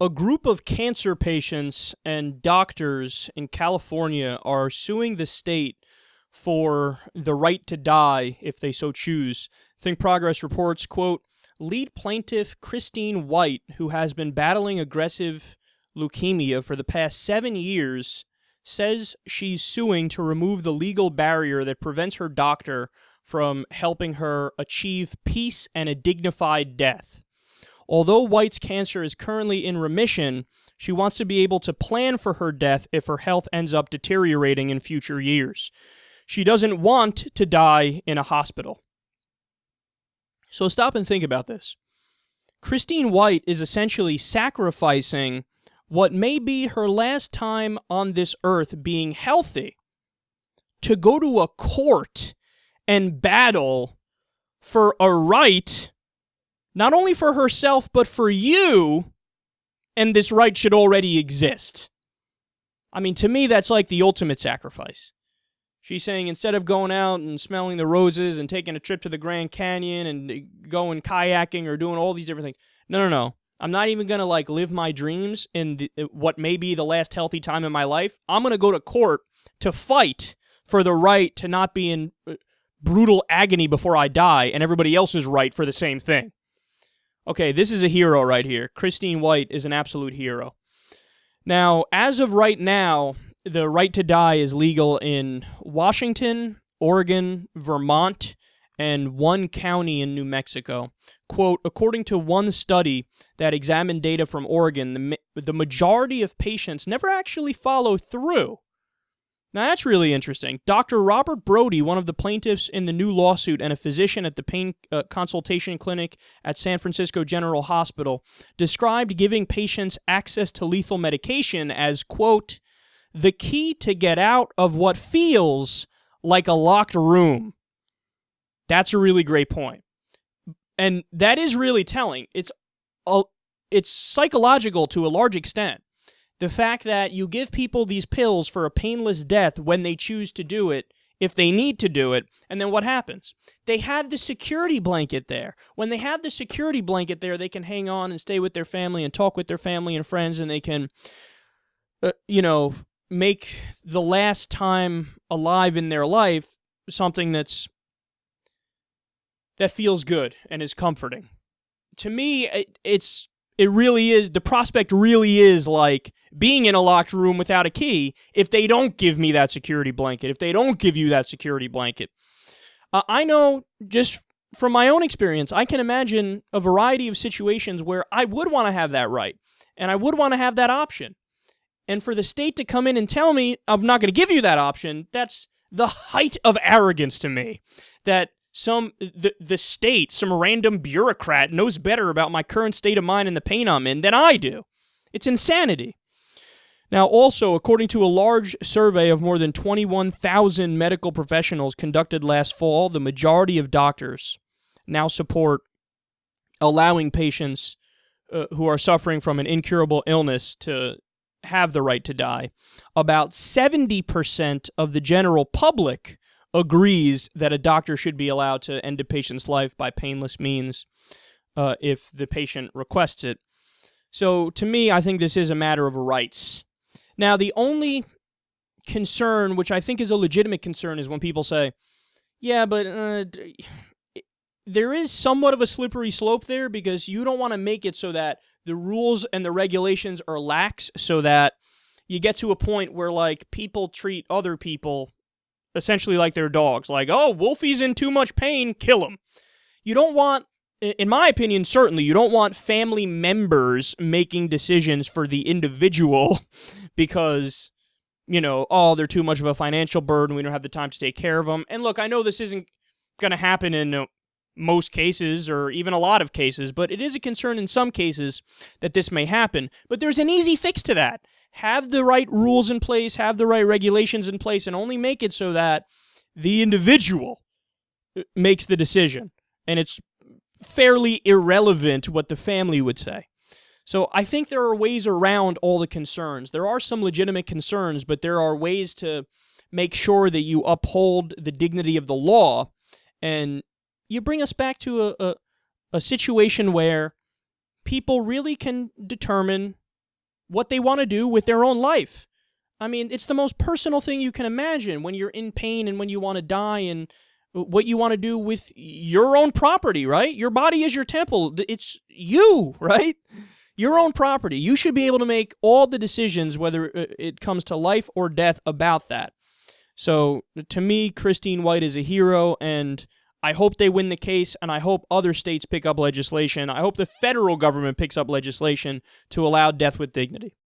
A group of cancer patients and doctors in California are suing the state for the right to die if they so choose. Think Progress reports, quote, lead plaintiff Christine White, who has been battling aggressive leukemia for the past 7 years, says she's suing to remove the legal barrier that prevents her doctor from helping her achieve peace and a dignified death. Although White's cancer is currently in remission, she wants to be able to plan for her death if her health ends up deteriorating in future years. She doesn't want to die in a hospital. So stop and think about this. Christine White is essentially sacrificing what may be her last time on this earth being healthy to go to a court and battle for a right, not only for herself, but for you, and this right should already exist. I mean, to me, that's like the ultimate sacrifice. She's saying instead of going out and smelling the roses and taking a trip to the Grand Canyon and going kayaking or doing all these different things, no. I'm not even going to live my dreams in what may be the last healthy time in my life. I'm going to go to court to fight for the right to not be in brutal agony before I die, and everybody else is right for the same thing. Okay, this is a hero right here. Christine White is an absolute hero. Now, as of right now, the right to die is legal in Washington, Oregon, Vermont, and one county in New Mexico. Quote, according to one study that examined data from Oregon, the majority of patients never actually follow through. Now, that's really interesting. Dr. Robert Brody, one of the plaintiffs in the new lawsuit and a physician at the pain consultation clinic at San Francisco General Hospital, described giving patients access to lethal medication as, quote, the key to get out of what feels like a locked room. That's a really great point. And that is really telling. It's psychological to a large extent. The fact that you give people these pills for a painless death when they choose to do it, if they need to do it, and then what happens? They have the security blanket there. When they have the security blanket there, they can hang on and stay with their family and talk with their family and friends, and they can, make the last time alive in their life something that feels good and is comforting. To me, it really is, the prospect really is like being in a locked room without a key if they don't give me that security blanket, if they don't give you that security blanket. I know just from my own experience, I can imagine a variety of situations where I would want to have that right, and I would want to have that option. And for the state to come in and tell me, I'm not going to give you that option, that's the height of arrogance to me. That the state, some random bureaucrat, knows better about my current state of mind and the pain I'm in than I do. It's insanity. Now, also, according to a large survey of more than 21,000 medical professionals conducted last fall, the majority of doctors now support allowing patients who are suffering from an incurable illness to have the right to die. About 70% of the general public agrees that a doctor should be allowed to end a patient's life by painless means if the patient requests it. So to me, I think this is a matter of rights. Now, the only concern, which I think is a legitimate concern, is when people say, yeah, but there is somewhat of a slippery slope there because you don't want to make it so that the rules and the regulations are lax so that you get to a point where, people treat other people essentially like they're dogs. Like, oh, Wolfie's in too much pain, kill him. You don't want, in my opinion, certainly, you don't want family members making decisions for the individual because, they're too much of a financial burden, we don't have the time to take care of them. And look, I know this isn't going to happen in most cases or even a lot of cases, but it is a concern in some cases that this may happen. But there's an easy fix to that. Have the right rules in place, have the right regulations in place, and only make it so that the individual makes the decision. And it's fairly irrelevant what the family would say. So I think there are ways around all the concerns. There are some legitimate concerns, but there are ways to make sure that you uphold the dignity of the law, and you bring us back to a situation where people really can determine what they want to do with their own life. I mean, it's the most personal thing you can imagine when you're in pain and when you want to die and what you want to do with your own property, right? Your body is your temple. It's you, right? Your own property. You should be able to make all the decisions, whether it comes to life or death, about that. So to me, Christine White is a hero, and I hope they win the case, and I hope other states pick up legislation. I hope the federal government picks up legislation to allow death with dignity.